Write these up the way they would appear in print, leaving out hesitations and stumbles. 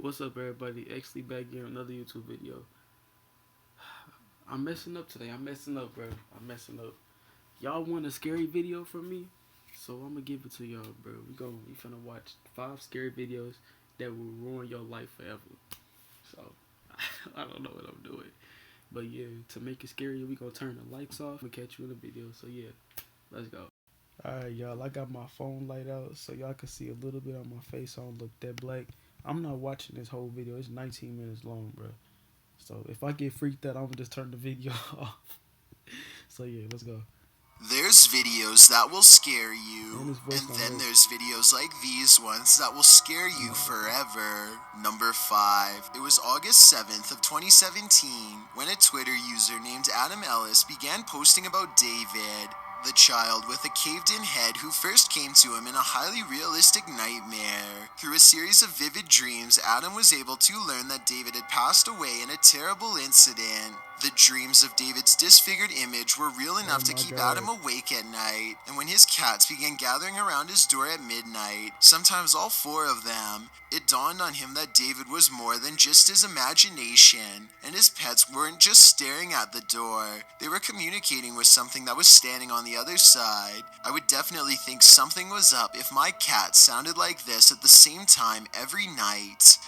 What's up, everybody? Actually, back here on another YouTube video. I'm messing up today. I'm messing up, bro. I'm messing up. Y'all want a scary video from me? So I'm gonna give it to y'all, bro. We finna watch 5 scary videos that will ruin your life forever. So I don't know what I'm doing, but yeah, to make it scarier, we gonna turn the lights off and catch you in the video. So yeah, let's go. Alright, y'all. I got my phone light out so y'all can see a little bit on my face. I don't look that black. I'm not watching this whole video. It's 19 minutes long, bro. So if I get freaked out, I'm gonna just turn the video off. So yeah, let's go. There's videos that will scare you, and then there's videos like these ones that will scare you forever. Number 5. It was August 7th of 2017 when a Twitter user named Adam Ellis began posting about David, the child with a caved-in head who first came to him in a highly realistic nightmare. Through a series of vivid dreams, Adam was able to learn that David had passed away in a terrible incident. The dreams of David's disfigured image were real enough to keep Adam awake at night, and when his cats began gathering around his door at midnight, sometimes all 4 of them, it dawned on him that David was more than just his imagination, and his pets weren't just staring at the door, they were communicating with something that was standing on the other side. I would definitely think something was up if my cat sounded like this at the same time every night.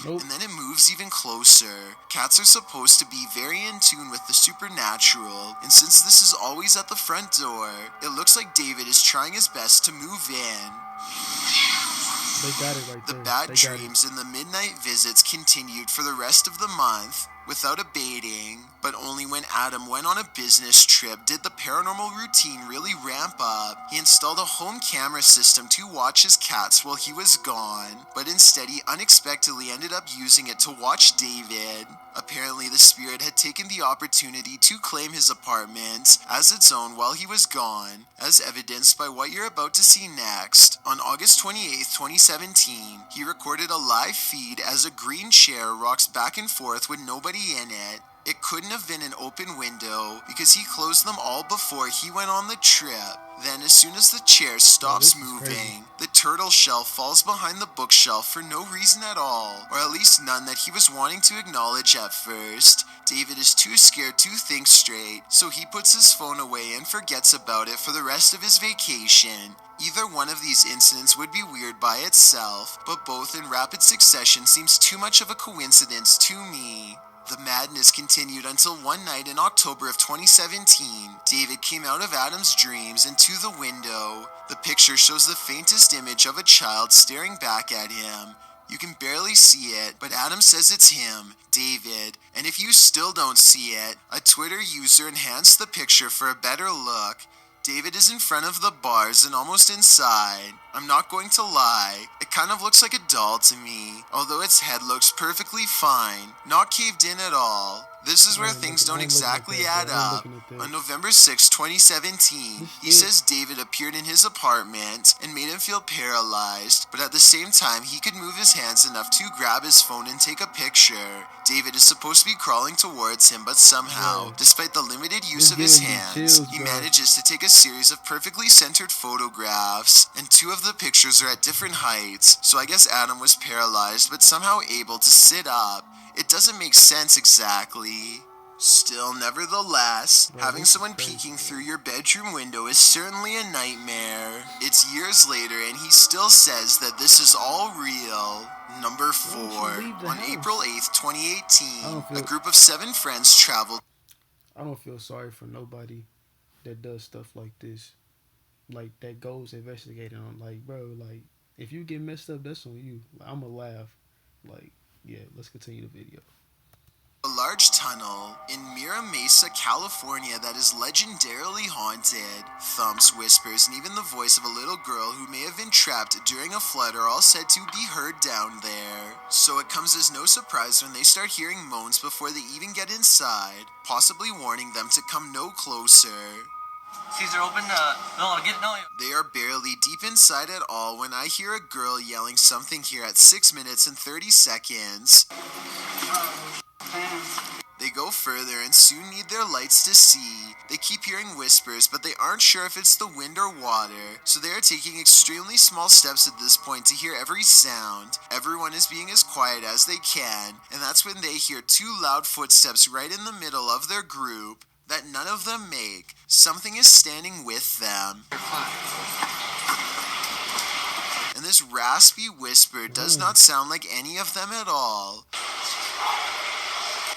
Nope. And then it moves even closer. Cats are supposed to be very in tune with the supernatural, and since this is always at the front door, it looks like David is trying his best to move in. They got it right The there. bad dreams and the midnight visits continued for the rest of the month, without abating, but only when Adam went on a business trip did the paranormal routine really ramp up. He installed a home camera system to watch his cats while he was gone, but instead he unexpectedly ended up using it to watch David. Apparently the spirit had taken the opportunity to claim his apartment as its own while he was gone, as evidenced by what you're about to see next. On August 28th, 2017, he recorded a live feed as a green chair rocks back and forth with nobody in it. It couldn't have been an open window because he closed them all before he went on the trip. Then as soon as the chair stops moving, the turtle shell falls behind the bookshelf for no reason at all, or at least none that he was wanting to acknowledge at first. David is too scared to think straight, so he puts his phone away and forgets about it for the rest of his vacation. Either one of these incidents would be weird by itself, but both in rapid succession seems too much of a coincidence to me. The madness continued until one night in October of 2017, David came out of Adam's dreams and to the window. The picture shows the faintest image of a child staring back at him. You can barely see it, but Adam says it's him, David, and if you still don't see it, a Twitter user enhanced the picture for a better look. David is in front of the bars and almost inside. I'm not going to lie, it kind of looks like a doll to me, although its head looks perfectly fine, not caved in at all. This is where things don't exactly add up. On November 6, 2017, he says David appeared in his apartment and made him feel paralyzed, but at the same time he could move his hands enough to grab his phone and take a picture. David is supposed to be crawling towards him, but somehow, despite the limited use of his hands, he manages to take a series of perfectly centered photographs, and 2 of the pictures are at different heights, so I guess Adam was paralyzed but somehow able to sit up. It doesn't make sense exactly. Still, nevertheless, having someone peeking through your bedroom window is certainly a nightmare. It's years later and he still says that this is all real. Number 4. On April 8th, 2018, a group of 7 friends traveled. I don't feel sorry for nobody that does stuff like this. Like, that goes investigating on, like, bro, like, if you get messed up, that's on you. I'ma laugh. Like, yeah, let's continue the video. A large tunnel in Mira Mesa, California that is legendarily haunted. Thumps, whispers, and even the voice of a little girl who may have been trapped during a flood are all said to be heard down there. So it comes as no surprise when they start hearing moans before they even get inside, possibly warning them to come no closer. Caesar, open They are barely deep inside at all when I hear a girl yelling something here at 6 minutes and 30 seconds. They They go further and soon need their lights to see. They keep hearing whispers, but they aren't sure if it's the wind or water, so they are taking extremely small steps at this point to hear every sound. Everyone is being as quiet as they can, and that's when they hear two loud footsteps right in the middle of their group that none of them make. Something is standing with them. And this raspy whisper does not sound like any of them at all.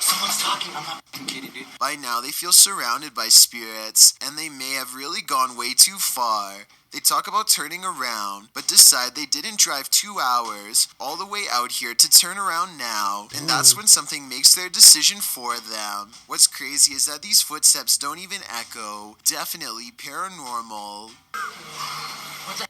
Someone's talking. I'm not kidding, dude. By now, they feel surrounded by spirits, and they may have really gone way too far. They talk about turning around, but decide they didn't drive 2 hours all the way out here to turn around now, and that's when something makes their decision for them. What's crazy is that these footsteps don't even echo. Definitely paranormal. What the?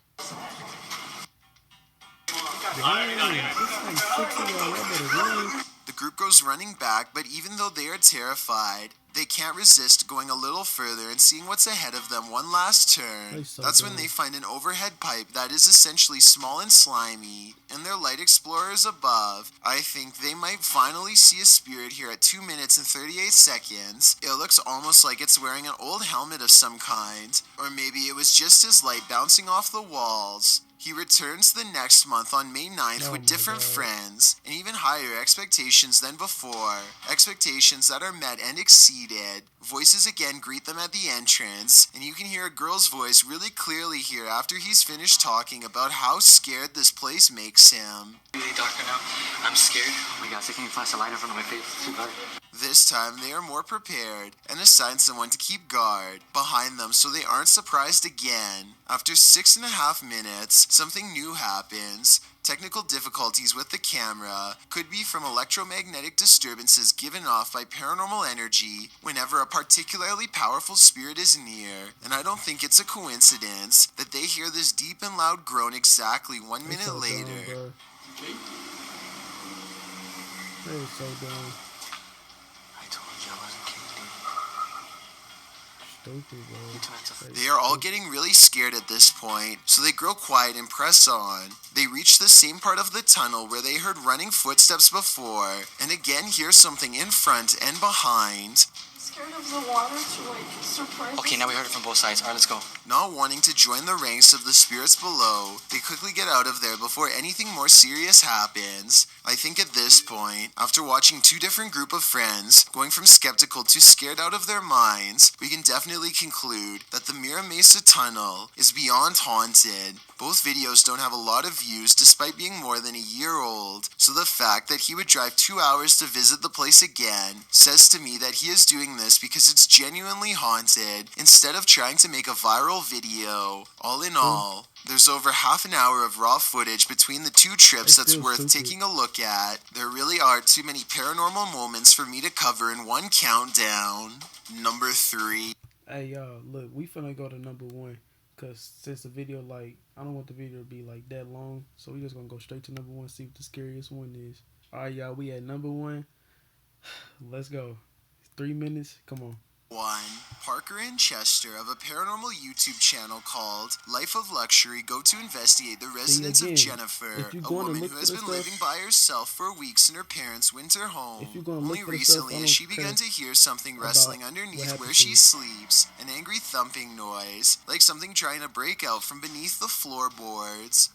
The group goes running back, but even though they are terrified, they can't resist going a little further and seeing what's ahead of them one last turn. That's when they find an overhead pipe that is essentially small and slimy, and their light explorers above. I think they might finally see a spirit here at 2 minutes and 38 seconds. It looks almost like it's wearing an old helmet of some kind, or maybe it was just his light bouncing off the walls. He returns the next month on May 9th with different friends and even higher expectations than before. Expectations that are met and exceeded. Voices again greet them at the entrance, and you can hear a girl's voice really clearly here after he's finished talking about how scared this place makes him. Really dark right now. I'm scared. Oh my god, so can you flash a light in front of my face? It's too dark. This time they are more prepared and assign someone to keep guard behind them so they aren't surprised again. After 6.5 minutes, something new happens. Technical difficulties with the camera could be from electromagnetic disturbances given off by paranormal energy whenever a particularly powerful spirit is near, and I don't think it's a coincidence that they hear this deep and loud groan exactly 1 minute later. That is so dumb. I told you I wasn't kidding, dude. Stupid, bro. They are all getting really scared at this point, so they grow quiet and press on. They reach the same part of the tunnel where they heard running footsteps before, and again hear something in front and behind. Scared of the water to surprise. Okay, now we heard it from both sides. Alright, let's go. Not wanting to join the ranks of the spirits below, they quickly get out of there before anything more serious happens. I think at this point, after watching two different group of friends, going from skeptical to scared out of their minds, we can definitely conclude that the Mira Mesa Tunnel is beyond haunted. Both videos don't have a lot of views despite being more than a year old, so the fact that he would drive 2 hours to visit the place again says to me that he is doing this because it's genuinely haunted instead of trying to make a viral video. All in all, there's over half an hour of raw footage between the two trips that's worth taking a look at. There really are too many paranormal moments for me to cover in one countdown. Number 3. Hey, y'all, look, we finna go to number 1. Because since the video, like, I don't want the video to be, like, that long. So we just gonna go straight to number 1, see what the scariest one is. Alright, y'all, we at number 1. Let's go. 3 minutes. Come on. 1. Parker and Chester of a paranormal YouTube channel called Life of Luxury go to investigate the residence of Jennifer, a woman who has been living by herself for weeks in her parents' winter home. Only recently has she begun to hear something rustling underneath where she sleeps, an angry thumping noise, like something trying to break out from beneath the floorboards.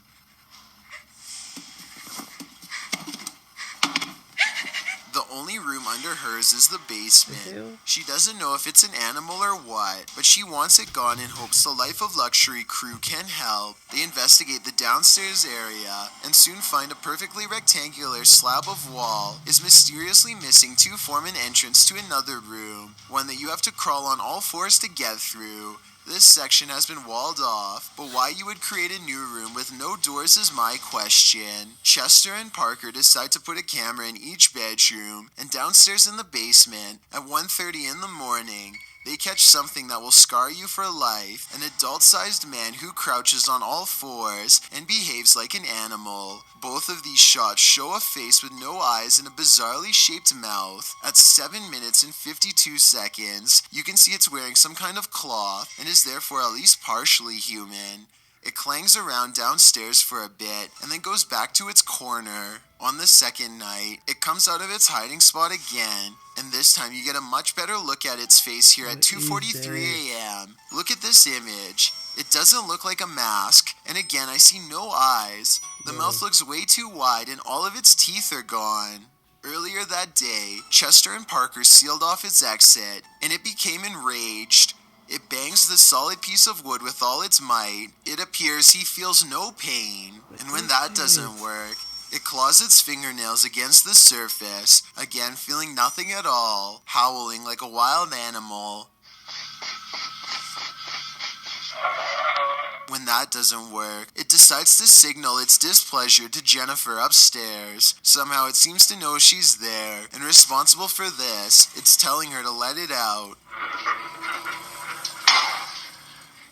The only room under hers is the basement. She doesn't know if it's an animal or what, but she wants it gone in hopes the Life of Luxury crew can help. They investigate the downstairs area and soon find a perfectly rectangular slab of wall is mysteriously missing to form an entrance to another room, one that you have to crawl on all fours to get through. This section has been walled off, but why you would create a new room with no doors is my question. Chester and Parker decide to put a camera in each bedroom, and downstairs in the basement, at 1:30 in the morning, they catch something that will scar you for life, an adult-sized man who crouches on all fours and behaves like an animal. Both of these shots show a face with no eyes and a bizarrely shaped mouth. At 7 minutes and 52 seconds, you can see it's wearing some kind of cloth and is therefore at least partially human. It clangs around downstairs for a bit and then goes back to its corner. On the second night, it comes out of its hiding spot again, and this time you get a much better look at its face here at 2:43 a.m. Look at this image. It doesn't look like a mask, and again I see no eyes. The mouth looks way too wide and all of its teeth are gone. Earlier that day, Chester and Parker sealed off its exit, and it became enraged. It bangs the solid piece of wood with all its might. It appears he feels no pain, and when that doesn't work, it claws its fingernails against the surface, again feeling nothing at all, howling like a wild animal. When that doesn't work, it decides to signal its displeasure to Jennifer upstairs. Somehow it seems to know she's there, and responsible for this, it's telling her to let it out.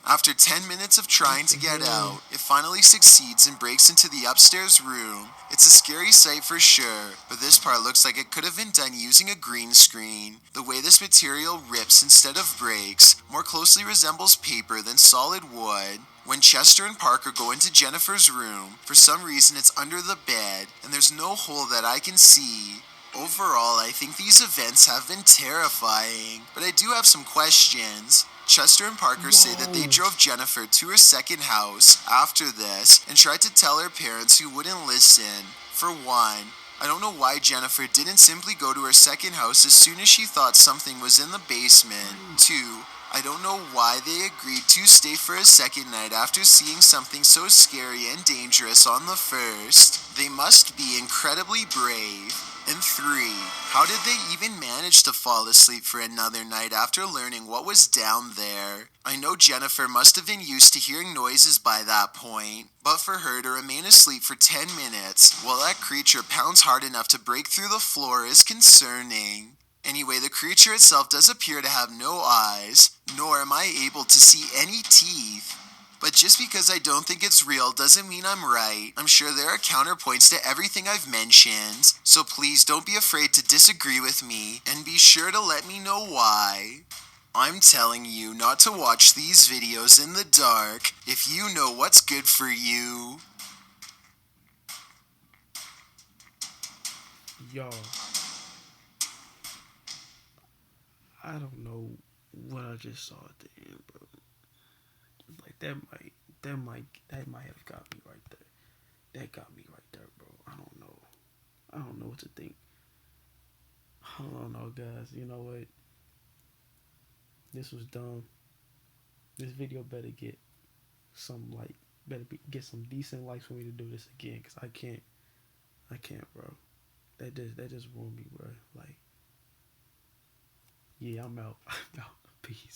After 10 minutes of trying to get out, it finally succeeds and breaks into the upstairs room. It's a scary sight for sure, but this part looks like it could have been done using a green screen. The way this material rips instead of breaks more closely resembles paper than solid wood. When Chester and Parker go into Jennifer's room, for some reason it's under the bed, and there's no hole that I can see. Overall, I think these events have been terrifying, but I do have some questions. Chester and Parker say that they drove Jennifer to her second house after this and tried to tell her parents who wouldn't listen. For one, I don't know why Jennifer didn't simply go to her second house as soon as she thought something was in the basement. Two, I don't know why they agreed to stay for a second night after seeing something so scary and dangerous on the first. They must be incredibly brave. And three, how did they even manage to fall asleep for another night after learning what was down there? I know Jennifer must have been used to hearing noises by that point, but for her to remain asleep for 10 minutes while that creature pounds hard enough to break through the floor is concerning. Anyway, the creature itself does appear to have no eyes, nor am I able to see any teeth. But just because I don't think it's real doesn't mean I'm right. I'm sure there are counterpoints to everything I've mentioned, so please don't be afraid to disagree with me, and be sure to let me know why. I'm telling you not to watch these videos in the dark if you know what's good for you. Y'all, I don't know what I just saw at the end, bro. Like that might have got me right there. That got me right there, bro. I don't know what to think. I don't know, guys. You know what? This was dumb. This video better get some get some decent likes for me to do this again, cause I can't, bro. That just ruined me, bro. Like, yeah, I'm out. I'm out. Peace.